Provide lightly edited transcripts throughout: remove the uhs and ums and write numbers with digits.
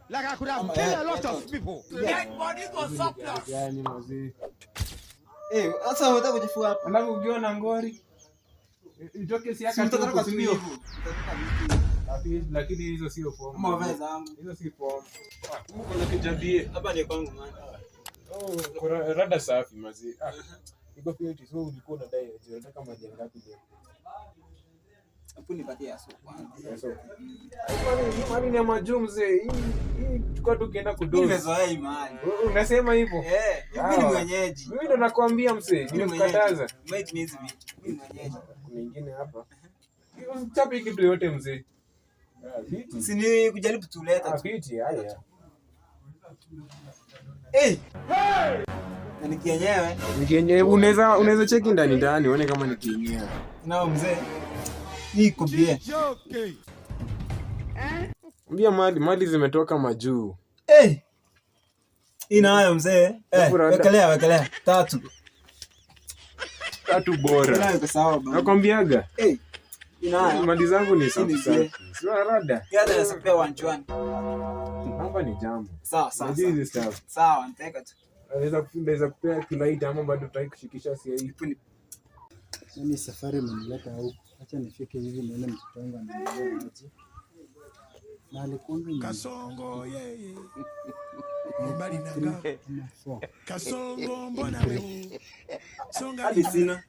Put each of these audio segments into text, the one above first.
Like I could have killed a lot of people. Get money to surplus. Yani mzee. Sasa unataka kujifua hapa. Alafu ukiona ngori itoke si yaka Unataka tu kutumia hivyo. Lakini hizo sio form. Mwa zangu. Hizo si form. Mungu nakijambie. Hapa ni kwangu man. Oh, rada safi mzee. Iko fiti so ulikuwa unadai unataka maji ngapi leo? Hapo nipatie aso kwanza. Mali ni majuu mzee. Hii tukao tukienda kudozi. Nimezoea hii mali. Unasema hivyo? Mimi ni mwenyeji. Mimi ndo nakwambia mzee, nimekukataza. Wait mimi mimi mwenyeji. Kuna nyingine hapa. Usichape kitu yote mzee. Si ni kujaribu tuleta. Fiti haya. Ni kienyewe. Ni kienyewe unaweza cheki ndani uone kama ni kienyewe. Nao mzee. Hii kobie. Mbia mali zimetoka majuu. Ina hayo mzee. Wekelea. Tatu bora. Ina sawa bwana. Nakwambiaga. Ina hayo. Mali zangu ni safi. Sio rada. Kiasi nasipea wanchwani. Hapa ni jambo. Sawa. Sawa, nitaweka tu. Naweza kupea kilaita ama bado tutaki kushikisha CI. Mimi safari imenileta huko. Acha nifike hivi nione mtoto wangu anaendelea maji. Na alikuwa Kasongo yeye. Mbali na ngao. Kasongo mbona wewe? Songa hadi sina.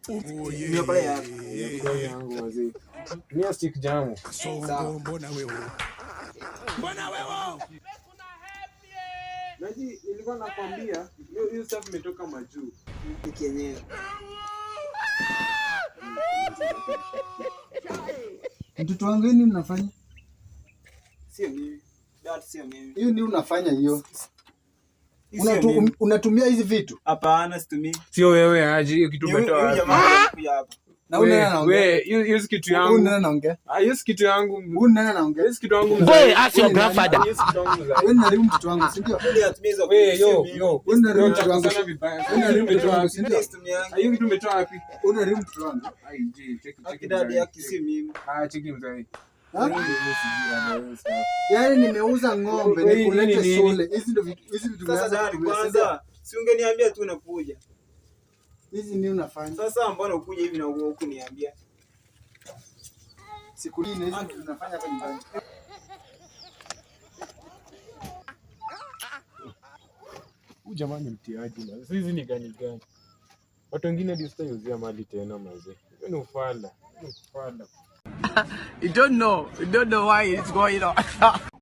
Ndio pale yangu wazee. Tumia stick jamu. Kasongo mbona wewe? Mbona wewe? Naji nilikuwa nakwambia hiyo stuff imetoka majuu. Ni kienyewe. mtoto wangu nini mnafanya? Sio mimi. Dad sio mimi. Hiyo ni unafanya hiyo. Unatumia hizi vitu? Hapana, situmii. Sio wewe aje hiyo kitu umetoa. Huyu jamaa kuja hapa. Na unaona naongea. Wewe hiyo kitu yangu. Unaona naongea. Hiyo kitu yangu. Unaona naongea. Hiyo kitu yangu. Boy, ask your grandfather. Wewe unaribu mtoto wangu, si ndio? Wewe yo. Wewe unaribu mtoto wangu. Wewe unaribu mtoto wangu, si ndio? Hiyo kitu umetoa wapi? Unaribu mtoto wangu. Ai je, cheki. Dad yake si mimi. Cheki mzee. Yaani nimeuza ng'ombe nikulete sole. Hizi vitu sasa dad kwanza. Si ungeniambia tu unakuja. Hizi ni unafanya. Sasa mbona ukuje hivi na huko niambia? Siku hii hizi tunafanya hapa nyumbani. Huyu jamani mtiaji na. Hizi ni gani? Watu wengine ndio sitauzia mali tena mzee. Wewe ni ufala. You don't know why it's going on.